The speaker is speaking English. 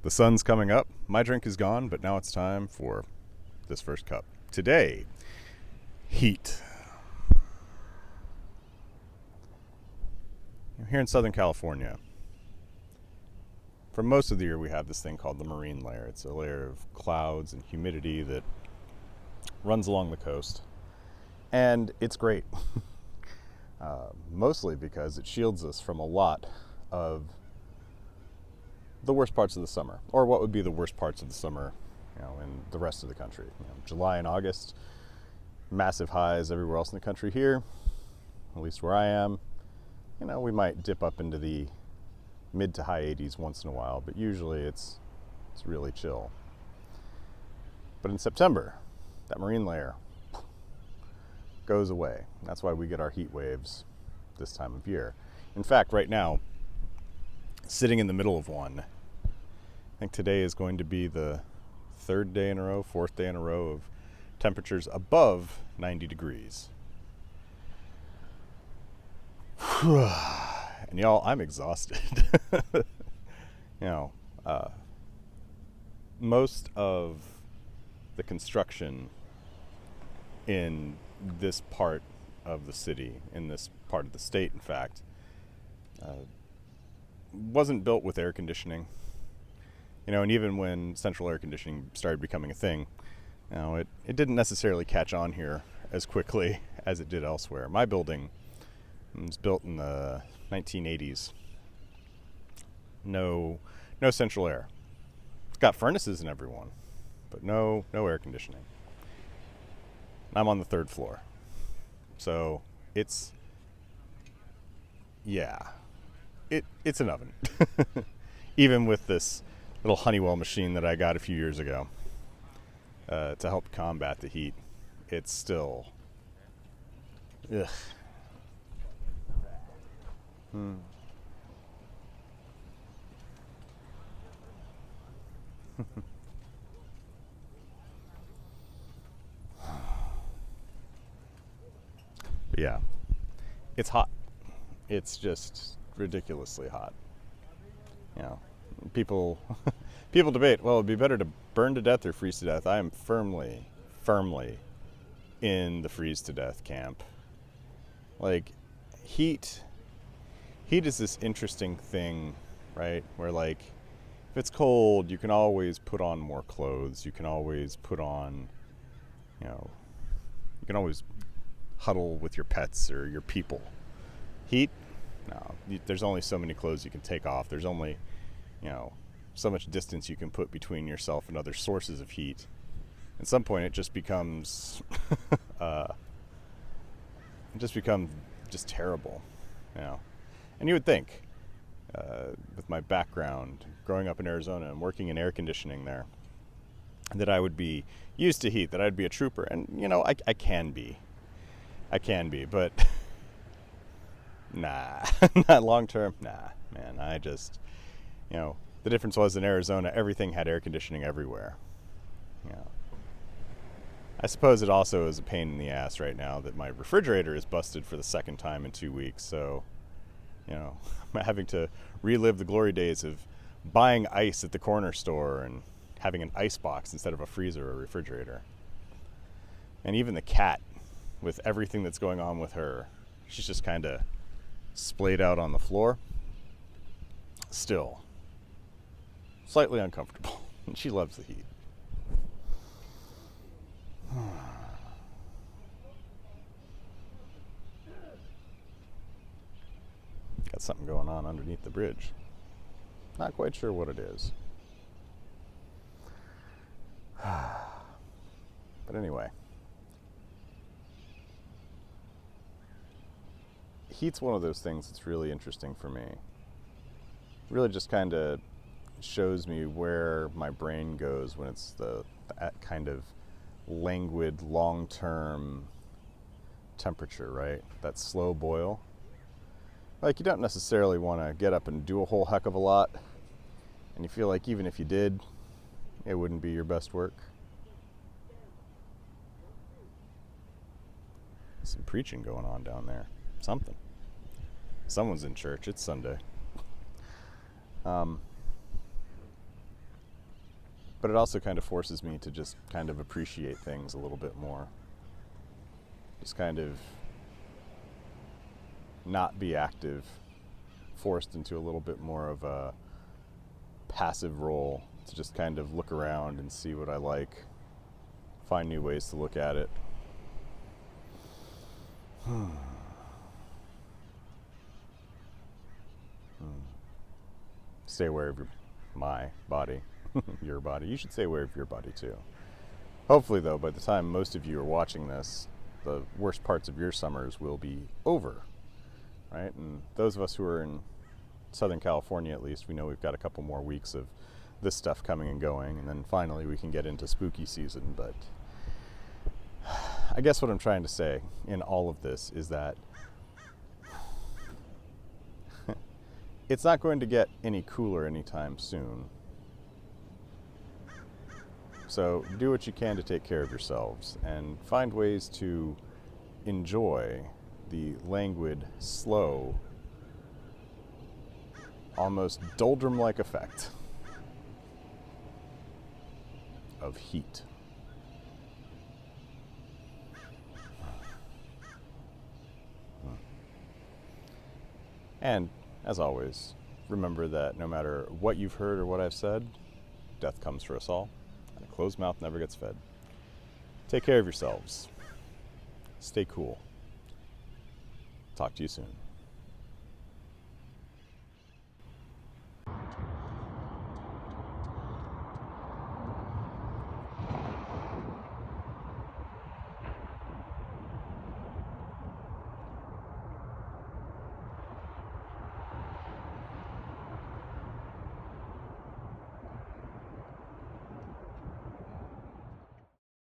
The sun's coming up. My drink is gone, but now it's time for this first cup. Today, heat. Here in Southern California, for most of the year we have this thing called the marine layer. It's a layer of clouds and humidity that runs along the coast. And it's great. Mostly because it shields us from a lot of the worst parts of the summer, or what would be the worst parts of the summer, in the rest of the country. July and August, massive highs everywhere else in the country. Here, at least where I am, we might dip up into the mid to high 80s once in a while, but usually it's really chill. But in September, that marine layer goes away. That's why we get our heat waves this time of year. In fact, right now, sitting in the middle of one, I think today is going to be the fourth day in a row of temperatures above 90 degrees. And y'all, I'm exhausted. Most of the construction in this part of the city, in this part of the state, in fact, wasn't built with air conditioning. And even when central air conditioning started becoming a thing, it didn't necessarily catch on here as quickly as it did elsewhere. My building was built in the 1980s. No central air. It's got furnaces in every one, but no air conditioning. I'm on the third floor. So it's an oven. Even with this little Honeywell machine that I got a few years ago to help combat the heat, it's still ugh. But yeah, it's hot. It's just ridiculously hot. People debate, well, it'd be better to burn to death or freeze to death. I am firmly in the freeze to death camp. Like, heat is this interesting thing, right? Where, like, if it's cold, you can always put on more clothes. You can always put on, you can always huddle with your pets or your people. Heat, no, there's only so many clothes you can take off. There's only, so much distance you can put between yourself and other sources of heat. At some point, it just becomes, just terrible, And you would think, with my background, growing up in Arizona and working in air conditioning there, that I would be used to heat, that I'd be a trooper. And, I can be. But nah, not long term. Nah, man, I just, the difference was in Arizona, everything had air conditioning everywhere. I suppose it also is a pain in the ass right now that my refrigerator is busted for the second time in 2 weeks. So, I'm having to relive the glory days of buying ice at the corner store and having an ice box instead of a freezer or refrigerator. And even the cat, with everything that's going on with her, she's just kind of splayed out on the floor. Still slightly uncomfortable. And she loves the heat. Got something going on underneath the bridge. Not quite sure what it is. But anyway, heat's one of those things that's really interesting for me. Really just kind of shows me where my brain goes when it's that kind of languid, long-term temperature, right? That slow boil. Like, you don't necessarily want to get up and do a whole heck of a lot, and you feel like even if you did, it wouldn't be your best work. Some preaching going on down there. Something. Someone's in church. It's Sunday. But it also kind of forces me to just kind of appreciate things a little bit more. Just kind of not be active, forced into a little bit more of a passive role to just kind of look around and see what I like, find new ways to look at it. Stay aware of my body, your body. You should stay aware of your body too. Hopefully, though, by the time most of you are watching this, the worst parts of your summers will be over, right? And those of us who are in Southern California, at least, we know we've got a couple more weeks of this stuff coming and going, and then finally we can get into spooky season. But I guess what I'm trying to say in all of this is that it's not going to get any cooler anytime soon. So do what you can to take care of yourselves and find ways to enjoy the languid, slow, almost doldrum-like effect of heat. And, as always, remember that no matter what you've heard or what I've said, death comes for us all, and a closed mouth never gets fed. Take care of yourselves. Stay cool. Talk to you soon.